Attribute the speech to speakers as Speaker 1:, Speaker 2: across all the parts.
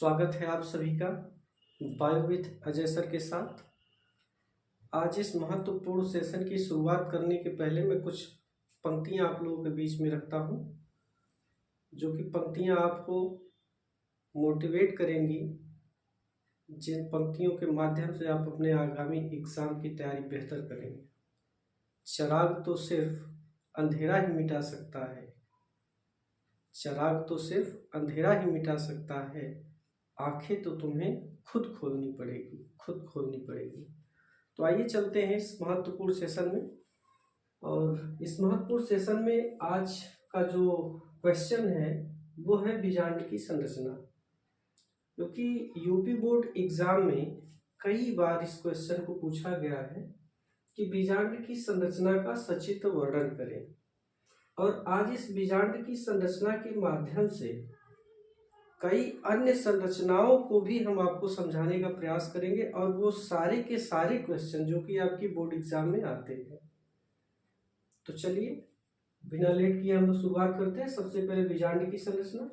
Speaker 1: स्वागत है आप सभी का बायो विथ अजय सर के साथ। आज इस महत्वपूर्ण सेशन की शुरुआत करने के पहले मैं कुछ पंक्तियां आप लोगों के बीच में रखता हूं, जो कि पंक्तियां आपको मोटिवेट करेंगी, जिन पंक्तियों के माध्यम से आप अपने आगामी एग्जाम की तैयारी बेहतर करेंगे। चिराग तो सिर्फ अंधेरा ही मिटा सकता है, चिराग तो सिर्फ अंधेरा ही मिटा सकता है, आंखें तो तुम्हें खुद खोलनी पड़ेगी। तो आइए चलते हैं इस महत्वपूर्ण सेशन में। और इस महत्वपूर्ण सेशन में आज का जो क्वेश्चन है वो है बीजांड की संरचना, क्योंकि यूपी बोर्ड एग्जाम में कई बार इस क्वेश्चन को पूछा गया है कि बीजांड की संरचना का सचित्र वर्णन करें। और आज इस बीजांड की संरचना के माध्यम से कई अन्य संरचनाओं को भी हम आपको समझाने का प्रयास करेंगे, और वो सारे के सारे क्वेश्चन जो कि आपकी बोर्ड एग्जाम में आते हैं। तो चलिए बिना लेट किए हम लोग शुरुआत करते हैं। सबसे पहले बीजांड की संरचना।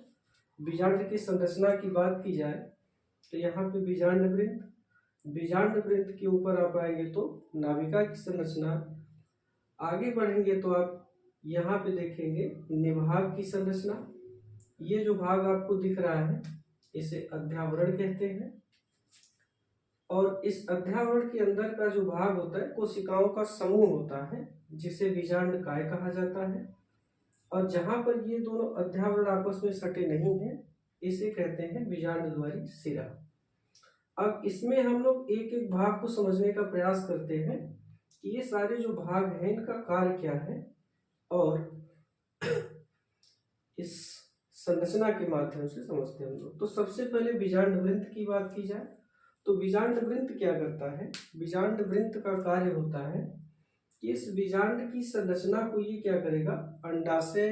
Speaker 1: बीजांड की संरचना की बात की जाए तो यहाँ पे बीजांड वृंत के ऊपर आप आएंगे तो नाभिका की संरचना। आगे बढ़ेंगे तो आप यहाँ पे देखेंगे निभाग की संरचना। ये जो भाग आपको दिख रहा है इसे अध्यावरण कहते हैं, और इस अध्यावरण के अंदर का जो भाग होता है कोशिकाओं का समूह होता है, जिसे बीजांड काय कहा जाता है। और जहां पर ये दोनों अध्यावरण आपस में सटे नहीं हैं, इसे कहते हैं बीजांड द्वारी सिरा। अब इसमें हम लोग एक एक भाग को समझने का प्रयास करते हैं कि ये सारे जो भाग हैं इनका कार्य क्या है, और इस संरचना के माध्यम से समझते हैं हम लोग। तो सबसे पहले बीजांड वृंत की बात की जाए तो बीजांड वृंत क्या करता है। बीजांड वृंत का कार्य होता है कि इस बीजांड की संरचना को ये क्या करेगा, अंडाशय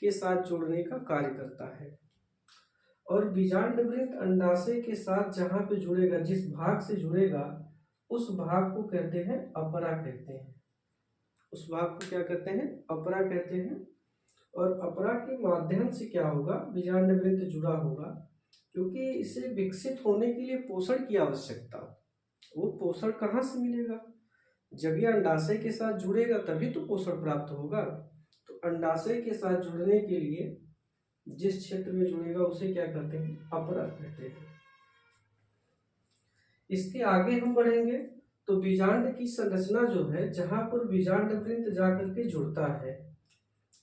Speaker 1: के साथ जोड़ने का कार्य करता है। और बीजांड वृंत अंडाशय के साथ जहां पे जुड़ेगा, जिस भाग से जुड़ेगा, उस भाग को कहते हैं अपरा कहते हैं। उस भाग को क्या कहते हैं, अपरा कहते हैं। और अपरा के माध्यम से क्या होगा, बीजांड वृंत जुड़ा होगा, क्योंकि इसे विकसित होने के लिए पोषण की आवश्यकता। वो पोषण कहाँ से मिलेगा, जब ये अंडाशय के साथ जुड़ेगा तभी तो पोषण प्राप्त होगा। तो अंडाशय के साथ जुड़ने के लिए जिस क्षेत्र में जुड़ेगा उसे क्या कहते हैं, अपरा कहते हैं। इसके आगे हम बढ़ेंगे तो बीजांड की संरचना जो है, जहां पर बीजांड वृंत जाकर के जुड़ता है,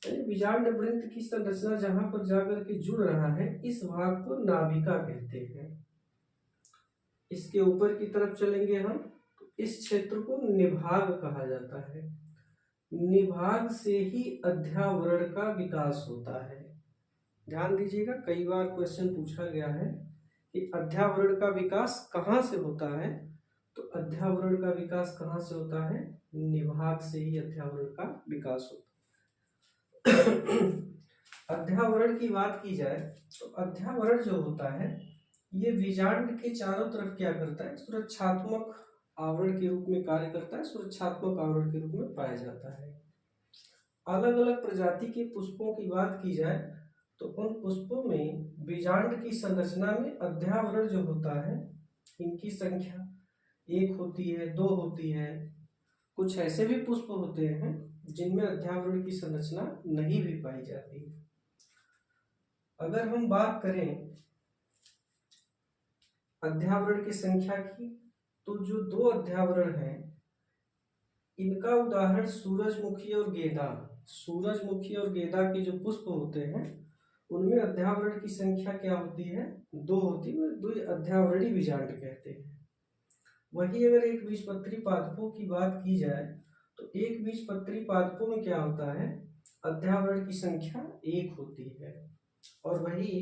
Speaker 1: बीजांड वृंत की संरचना जहां पर जाकर के जुड़ रहा है, इस भाग को नाभिका कहते हैं। इसके ऊपर की तरफ चलेंगे हम तो इस क्षेत्र को निभाग कहा जाता है। निभाग से ही अध्यावरण का विकास होता है। ध्यान दीजिएगा, कई बार क्वेश्चन पूछा गया है कि अध्यावरण का विकास कहाँ से होता है, तो अध्यावरण का विकास कहाँ से होता है, निभाग से ही अध्यावरण का विकास होता है। अध्यावरण की बात की जाए तो अध्यावरण जो होता है ये बीजांड के चारों तरफ क्या करता है, सुरक्षात्मक आवरण के रूप में कार्य करता है, सुरक्षात्मक आवरण के रूप में पाया जाता है। अलग अलग प्रजाति के पुष्पों की बात की जाए तो उन पुष्पों में बीजांड की संरचना में अध्यावरण जो होता है, इनकी संख्या 1 होती है, 2 होती है। कुछ ऐसे भी पुष्प होते हैं जिनमें अध्यावरण की संरचना नहीं भी पाई जाती। अगर हम बात करें अध्यावरण की संख्या की, तो जो 2 अध्यावरण हैं इनका उदाहरण सूरजमुखी और गेंदा। सूरजमुखी और गेंदा के जो पुष्प होते हैं उनमें अध्यावरण की संख्या क्या होती है, 2 होती है, द्वि अध्यावरणी बीजांड कहते हैं। वही अगर एक बीजपत्री पादपों की बात की जाए तो एक बीजपत्री पादपों में क्या होता है, अध्यावरण की संख्या 1 होती है। और वही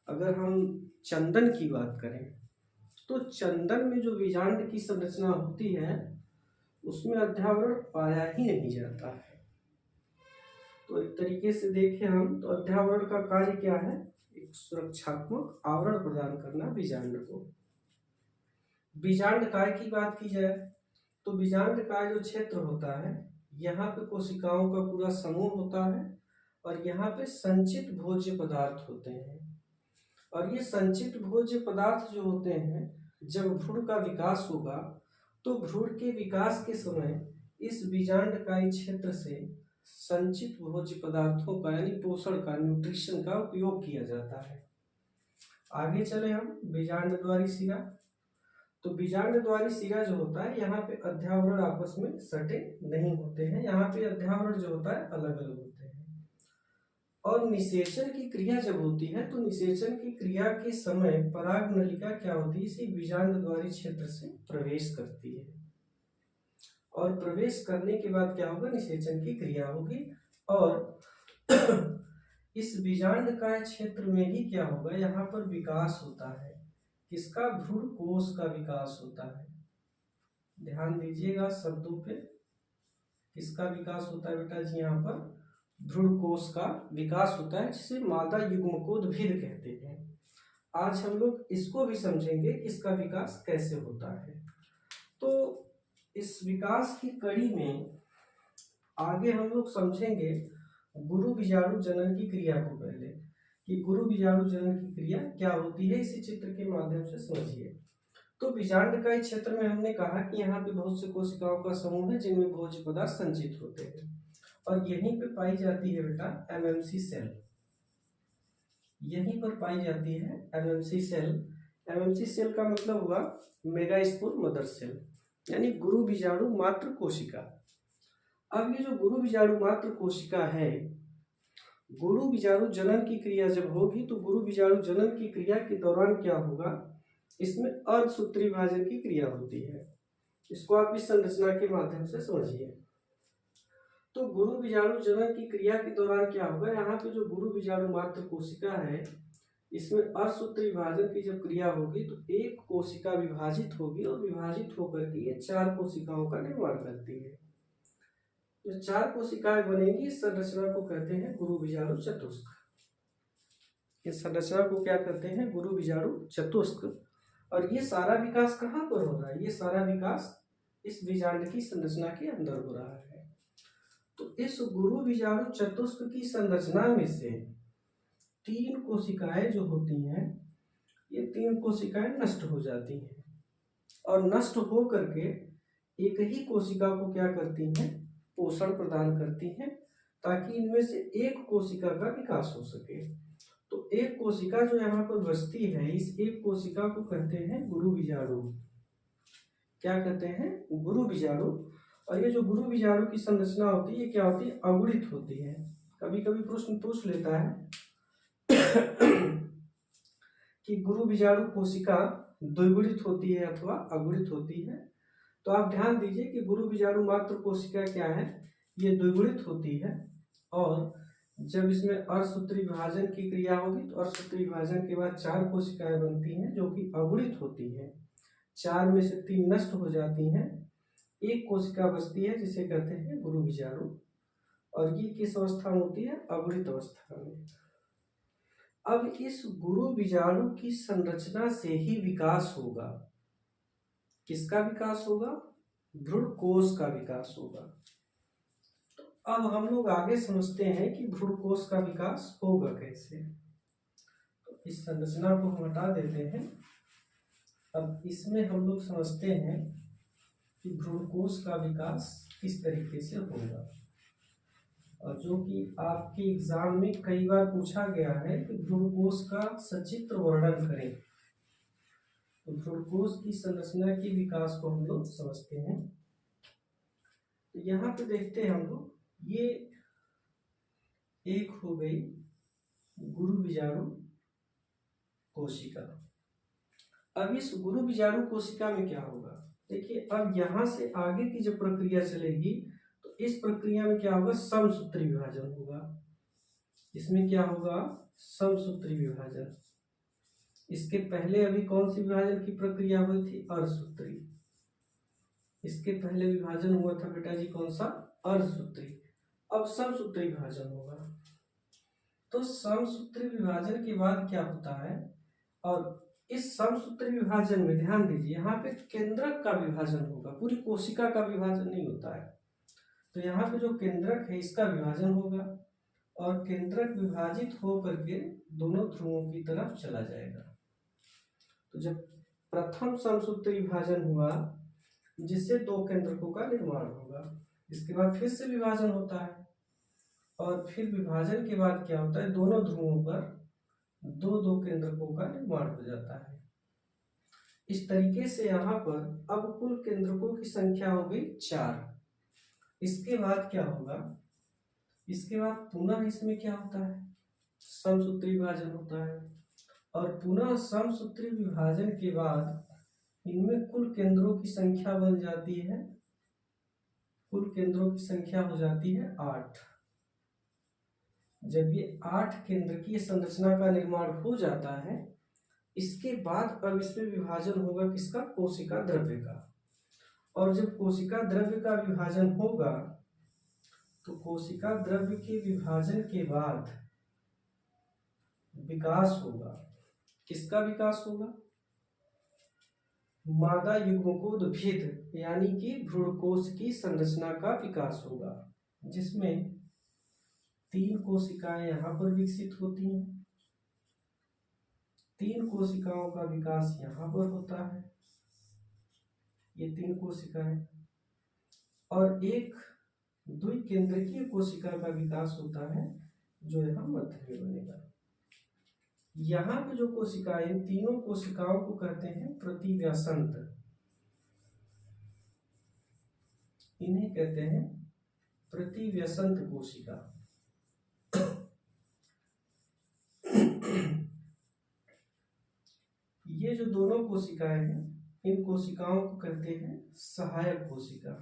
Speaker 1: अगर हम चंदन की बात करें तो चंदन में जो बीजांड की संरचना होती है उसमें अध्यावरण पाया ही नहीं जाता है। तो एक तरीके से देखें हम तो अध्यावरण का कार्य क्या है, एक सुरक्षात्मक आवरण प्रदान करना बीजांड को। बीजांड काय की बात की जाए तो बीजांड काय जो क्षेत्र होता है, यहाँ पे कोशिकाओं का पूरा समूह होता है और यहाँ पे संचित भोज्य पदार्थ होते हैं। और ये संचित भोज्य पदार्थ जो होते हैं, जब भ्रूण का विकास होगा तो भ्रूण के विकास के समय इस बीजांडकायी क्षेत्र से संचित भोज्य पदार्थों का यानी पोषण का, न्यूट्रिशन का उपयोग किया जाता है। आगे चले हम बीजांडद्वारी शिरा। तो बीजांडद्वारी शिरा जो होता है, यहाँ पे अध्यावरण आपस में सटे नहीं होते हैं, यहाँ पे अध्यावरण जो होता है अलग अलग होते हैं। और निषेचन की क्रिया जब होती है तो निषेचन की क्रिया के समय पराग नलिका क्या होती है, इसी बीजांडद्वारी क्षेत्र से प्रवेश करती है और प्रवेश करने के बाद क्या होगा, निषेचन की क्रिया होगी और इस बीजांडकाय क्षेत्र में ही क्या होगा, यहाँ पर विकास होता है। किसका? भ्रूण कोश का विकास होता है। ध्यान दीजिएगा शब्दों पे। किसका विकास होता है बेटा जी? यहाँ पर भ्रूण कोश का विकास होता है, जिसे मादा युग्मकोद्भिद कहते हैं। आज हम लोग इसको भी समझेंगे कि इसका विकास कैसे होता है। तो इस विकास की कड़ी में आगे हम लोग समझेंगे गुरु बीजाणु जनन की क्रिया को। पहले कि गुरु बीजाणु जनन की क्रिया क्या होती है, इसी चित्र के माध्यम से समझिए। तो बीजांडकायी क्षेत्र में हमने कहा कि यहाँ पे बहुत से कोशिकाओं का समूह है जिनमें भोज्य पदार्थ संचित होते हैं और यहीं पे पाई जाती है बेटा एमएमसी सेल। यहीं पर पाई जाती है एमएमसी सेल। एमएमसी सेल का मतलब हुआ मेगास्पोर मदर सेल, यानी गुरु बीजाणु मात्र कोशिका। अब ये जो गुरु बीजाणु मात्र कोशिका है, गुरु बीजाणु जनन की क्रिया जब होगी तो गुरु बीजाणु जनन की क्रिया के दौरान क्या होगा, इसमें अर्धसूत्री विभाजन की क्रिया होती है। इसको आप इस संरचना के माध्यम से समझिए। तो गुरु बीजाणु जनन की क्रिया के दौरान क्या होगा, यहाँ पे जो गुरु बीजाणु मात्र कोशिका है, इसमें अर्धसूत्री विभाजन की जब क्रिया होगी तो एक कोशिका विभाजित होगी और विभाजित होकर के ये 4 कोशिकाओं का निर्माण करती है। जो 4 कोशिकाएं बनेंगी, इस संरचना को कहते हैं गुरु बीजाणु चतुष्क। इस संरचना को क्या कहते हैं? गुरु बीजाणु चतुष्क। और ये सारा विकास कहाँ पर हो रहा है? ये सारा विकास इस बीजांड की संरचना के अंदर हो रहा है। तो इस गुरु बीजाणु चतुष्क की संरचना में से 3 कोशिकाएं जो होती हैं, ये 3 कोशिकाएं नष्ट हो जाती हैं और नष्ट हो करके एक ही कोशिका को क्या करती हैं? पोषण प्रदान करती हैं, ताकि इनमें से एक कोशिका का विकास हो सके। तो एक कोशिका जो यहाँ पर बचती है, इस एक कोशिका को कहते हैं गुरु बीजाणु। क्या कहते हैं? गुरु बीजाणु। और ये जो गुरु बीजाणु की संरचना होती है, ये क्या होती है? अगुणित होती है। कभी कभी प्रश्न पूछ लेता है कि गुरु बीजाणु कोशिका द्विगुणित होती है अथवा अगुणित होती है। तो आप ध्यान दीजिए कि गुरु बीजाणु मात्र कोशिका क्या है, ये द्विगुणित होती है और जब इसमें अर्धसूत्री विभाजन की क्रिया होगी तो अर्धसूत्री विभाजन के बाद 4 कोशिकाएं बनती हैं जो कि अगुणित होती हैं। 4 में से 3 नष्ट हो जाती हैं, एक कोशिका बचती है जिसे कहते हैं गुरु बीजाणु। और ये किस अवस्था में होती है? अगुणित अवस्था में। अब इस गुरु बीजाणु की संरचना से ही विकास होगा। किसका विकास होगा? भ्रूण कोश का विकास होगा। तो अब हम लोग आगे समझते हैं कि भ्रूण कोश का विकास होगा कैसे। तो इस संरचना को हम हटा देते हैं। अब इसमें हम लोग समझते हैं कि भ्रूण कोश का विकास किस तरीके से होगा, और जो कि आपके एग्जाम में कई बार पूछा गया है कि भ्रूण कोश का सचित्र वर्णन करें। तो भ्रूण कोश की संरचना के विकास को हम लोग समझते हैं। तो यहाँ पे देखते हैं हम लोग, ये एक हो गई गुरु बीजाणु कोशिका। अब इस गुरु बीजाणु कोशिका में क्या होगा, देखिए अब यहाँ से आगे की जो प्रक्रिया चलेगी तो इस प्रक्रिया में क्या होगा? समसूत्री विभाजन होगा। इसमें क्या होगा? समसूत्री विभाजन। इसके पहले अभी कौन सी विभाजन की प्रक्रिया हुई थी? अर्धसूत्री। इसके पहले विभाजन हुआ था बेटा जी कौन सा? अर्धसूत्री। अब समसूत्री विभाजन होगा। तो समसूत्री विभाजन के बाद क्या होता है, और इस समसूत्री विभाजन में ध्यान दीजिए, यहाँ पे केंद्रक का विभाजन होगा, पूरी कोशिका का विभाजन नहीं होता है। तो यहाँ पे जो केंद्रक है इसका विभाजन होगा और केंद्रक विभाजित हो करके दोनों ध्रुवों की तरफ चला जाएगा। तो जब प्रथम समसूत्री विभाजन हुआ जिससे दो केंद्रकों का निर्माण होगा, इसके बाद फिर से विभाजन होता है और फिर विभाजन के बाद क्या होता है, दोनों ध्रुवों पर दो दो केंद्रकों का निर्माण हो जाता है। इस तरीके से यहाँ पर अब कुल केंद्रकों की संख्या हो गई 4। इसके बाद क्या होगा, इसके बाद पुनः इसमें क्या होता है, समसूत्री विभाजन होता है और पुनः समसूत्री विभाजन के बाद इनमें कुल केंद्रों की संख्या बन जाती है, कुल केंद्रों की संख्या हो जाती है 8। जब ये 8 केंद्र की संरचना का निर्माण हो जाता है, इसके बाद अब इसमें विभाजन होगा किसका, कोशिका द्रव्य का। और जब कोशिका द्रव्य का विभाजन होगा तो कोशिका द्रव्य के विभाजन के बाद विकास होगा, किसका विकास होगा, मादा युग्मकोद्भिद यानी कि भ्रूणकोश की संरचना का विकास होगा, जिसमें 3 कोशिकाएं यहाँ पर विकसित होती हैं, 3 कोशिकाओं का विकास यहाँ पर होता है, ये 3 कोशिकाएं, और एक द्विकेंद्रकीय कोशिका का विकास होता है जो यहाँ मध्य में बनेगा। यहाँ पे जो कोशिकाएं, तीनों कोशिकाओं को कहते हैं प्रतिव्यसंत, इन्हें कहते हैं प्रतिव्यसंत कोशिका। ये जो दोनों कोशिकाएं हैं, इन कोशिकाओं को कहते हैं सहायक कोशिका,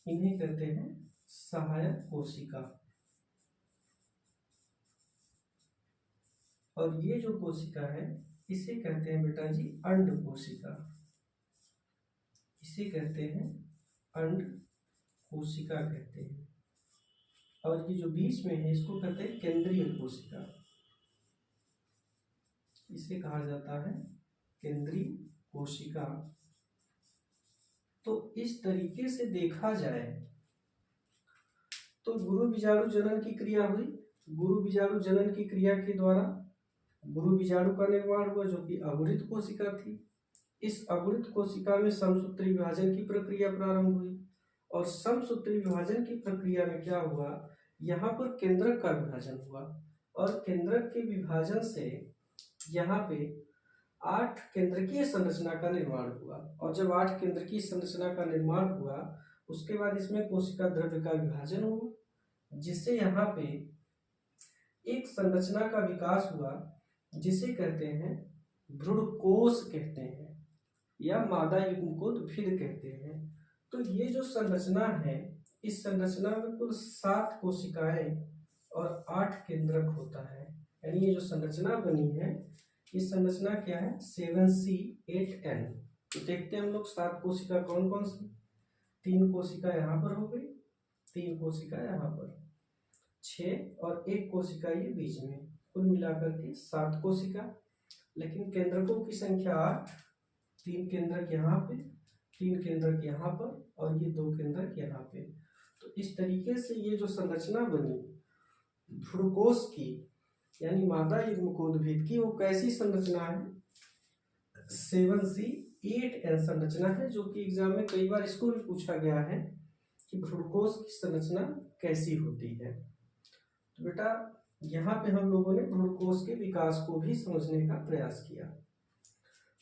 Speaker 1: इन्हें कहते हैं सहायक कोशिका। और ये जो कोशिका है इसे कहते हैं बेटा जी अंड कोशिका, इसे कहते हैं अंड कोशिका कहते हैं। और ये जो बीच में है इसको कहते हैं केंद्रीय कोशिका, इसे कहा जाता है केंद्रीय कोशिका। तो इस तरीके से देखा जाए तो गुरु बीजाणु जनन की क्रिया हुई, गुरु बीजाणु जनन की क्रिया के द्वारा गुरु बीजाणु का निर्माण हुआ जो कि अगुणित कोशिका थी। इस अगुणित कोशिका में समसूत्री विभाजन की प्रक्रिया प्रारंभ हुई और समसूत्री विभाजन की प्रक्रिया में क्या हुआ, यहाँ पर केंद्रक का विभाजन हुआ और केंद्रक के विभाजन से यहाँ पे 8 केंद्रकीय संरचना का निर्माण हुआ। और जब 8 केंद्रकीय संरचना का निर्माण हुआ उसके बाद इसमें कोशिका द्रव्य का विभाजन हुआ, जिससे यहाँ पे एक संरचना का विकास हुआ जिसे कहते हैं भ्रूणकोश कहते हैं या मादा युग्मकोद्भिद कहते हैं। तो ये जो संरचना है, इस संरचना में कुल 7 कोशिकाएं और 8 केंद्रक होता है। यानी ये जो संरचना बनी है, इस संरचना क्या है, 7C8N। तो देखते हैं हम लोग 7 कोशिका कौन कौन सी, 3 कोशिका यहाँ पर हो गई, 3 कोशिका यहाँ पर, 6 और 1 कोशिका ये बीच में, कुल मिलाकर के 7 कोशिका। लेकिन केंद्रकों की संख्या 8, 3 केंद्रक यहाँ पे, 3 केंद्रक यहाँ पर और ये 2 केंद्रक यहाँ पे। तो इस तरीके से ये जो संरचना बनी भ्रूणकोश की यानी मादा युग्मकोद्भिद की, वो कैसी संरचना है, 7C8N संरचना है, जो कि एग्जाम में कई बार इसको भी पूछा गया है कि भ्रूणकोश की संरचना कैसी होती है। तो बेटा यहाँ पे हम लोगों ने भ्रूणकोश के विकास को भी समझने का प्रयास किया।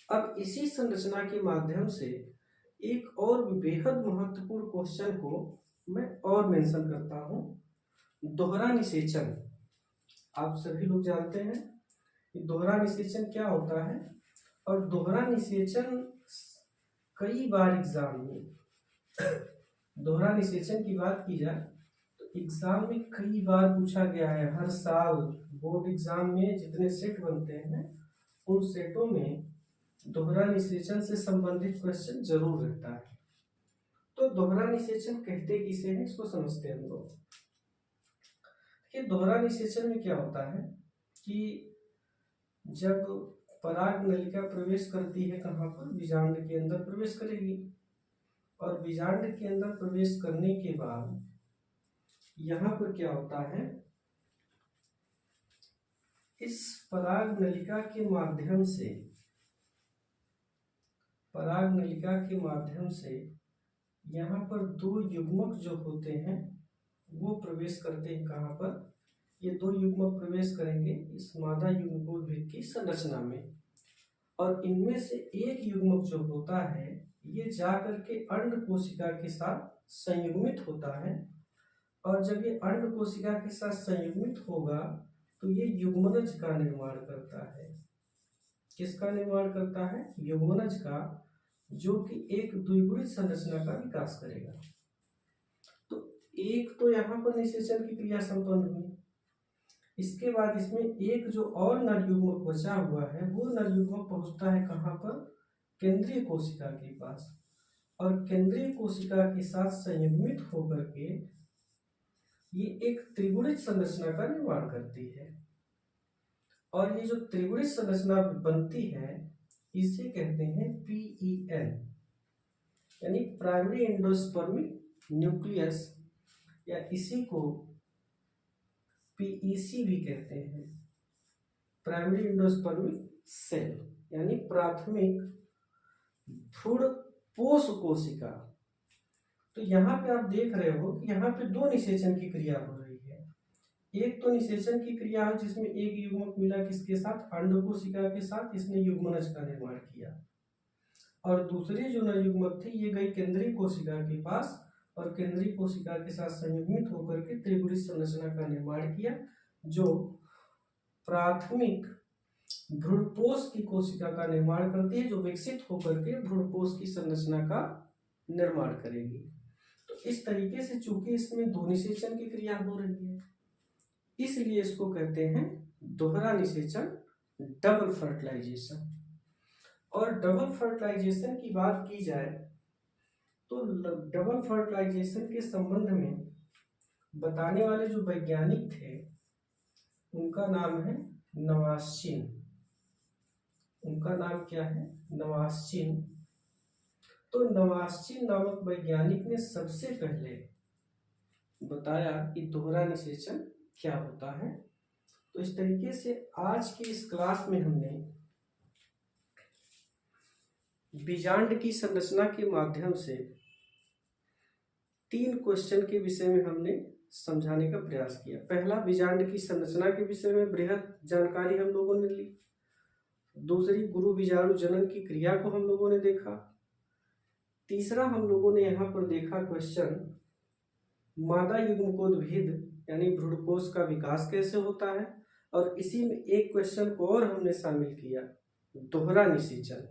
Speaker 1: अब इसी संरचना के माध्यम से एक और बेहद महत्वपूर्ण क्वेश्चन को मैं और मेंशन करता हूँ, दोहरा निषेचन। आप सभी लोग जानते हैं कि दोहरा निषेचन क्या होता है, और दोहरा निषेचन कई बार एग्जाम में दोहरा निषेचन की बात की जाए तो एग्जाम में कई बार पूछा गया है। हर साल बोर्ड एग्जाम में जितने सेट बनते हैं उन सेटों में दोहरा निषेचन से संबंधित क्वेश्चन जरूर रहता है। तो दोहरा निषेचन कहते किसे हैं, इसको समझते हैं हम लोग। कि दोहरा निषेचन में क्या होता है कि जब पराग नलिका प्रवेश करती है कहाँ पर, बीजांड के अंदर प्रवेश करेगी, और बीजांड के अंदर प्रवेश करने के बाद यहाँ पर क्या होता है, इस पराग नलिका के माध्यम से यहाँ पर दो युग्मक जो होते हैं वो प्रवेश करते हैं। कहाँ पर? ये दो युग्मक प्रवेश करेंगे इस मादा युग्मकोद्भिद की संरचना में, और इनमें से एक युग्मक जो होता है ये जाकर के अंड कोशिका के साथ संयुग्मित होता है, और जब ये अंड कोशिका के साथ संयुग्मित होगा तो ये युग्मनज का निर्माण करता है। किसका निर्माण करता है? युग्मनज का, जो कि एक द्विगुणित संरचना का विकास करेगा। तो एक तो यहाँ पर निषेचन की क्रिया संपन्न हुई, इसके बाद इसमें एक जो और नर युग्मक बचा हुआ है वो नर युग्मक पहुंचता है कहाँ पर? केंद्रीय कोशिका के पास, और केंद्रीय कोशिका के साथ संयुग्मित होकर के ये एक त्रिगुणित संरचना का निर्माण करती है, और ये जो त्रिगुणित संरचना बनती है इसे कहते हैं PEN, यानी प्राइमरी एंडोस्पर्मिक न्यूक्लियस, या इसी को PEC भी कहते हैं, प्राइमरी एंडोस्पर्मिक सेल, यानी प्राथमिक भ्रूणपोष कोशिका। तो यहाँ पे आप देख रहे हो कि यहाँ पे दो निषेचन की क्रिया हो रही है। एक तो निषेचन की क्रिया है जिसमें एक युग्मक मिला किसके साथ? अंड कोशिका के साथ, इसने युग्मनज का निर्माण किया, और दूसरे जो नर युग्मक थे ये गई केंद्रीय कोशिका के पास, और केंद्रीय कोशिका के साथ संयुग्मित होकर के त्रिगुणित संरचना का निर्माण किया, जो प्राथमिक भ्रूणपोष की कोशिका का निर्माण करती है, जो विकसित होकर के भ्रूणपोष की संरचना का निर्माण करेगी। तो इस तरीके से चूंकि इसमें दो निषेचन की क्रिया हो रही है, इसलिए इसको कहते हैं दोहरा निषेचन, डबल फर्टिलाइजेशन। और डबल फर्टिलाइजेशन की बात की जाए तो डबल फर्टिलाइजेशन के संबंध में बताने वाले जो वैज्ञानिक थे उनका नाम है नवास्चिन। उनका नाम क्या है? नवास्चिन। तो नवास्चिन नामक वैज्ञानिक ने सबसे पहले बताया कि दोहरा निषेचन क्या होता है। तो इस तरीके से आज की इस क्लास में हमने बीजांड की संरचना के माध्यम से 3 क्वेश्चन के विषय में हमने समझाने का प्रयास किया। पहला, बीजांड की संरचना के विषय में बृहद जानकारी हम लोगों ने ली। दूसरी, गुरु बीजाणु जनन की क्रिया को हम लोगों ने देखा। तीसरा, हम लोगों ने यहाँ पर देखा क्वेश्चन, मादा युग्मकोद्भिद यानी भ्रूणपोष का विकास कैसे होता है, और इसी में एक क्वेश्चन को और हमने शामिल किया, दोहरा निषेचन।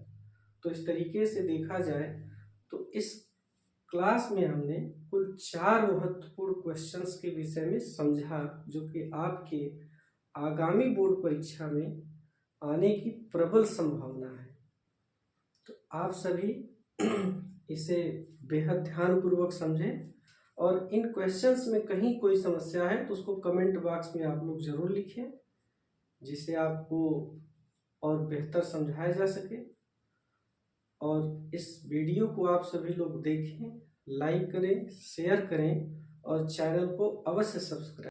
Speaker 1: तो इस तरीके से देखा जाए तो इस क्लास में हमने कुल 4 महत्वपूर्ण क्वेश्चंस के विषय में समझा, जो कि आपके आगामी बोर्ड परीक्षा में आने की प्रबल संभावना है। तो आप सभी इसे बेहद ध्यानपूर्वक समझें, और इन क्वेश्चंस में कहीं कोई समस्या है तो उसको कमेंट बॉक्स में आप लोग जरूर लिखें, जिससे आपको और बेहतर समझाया जा सके। और इस वीडियो को आप सभी लोग देखें, लाइक करें, शेयर करें, और चैनल को अवश्य सब्सक्राइब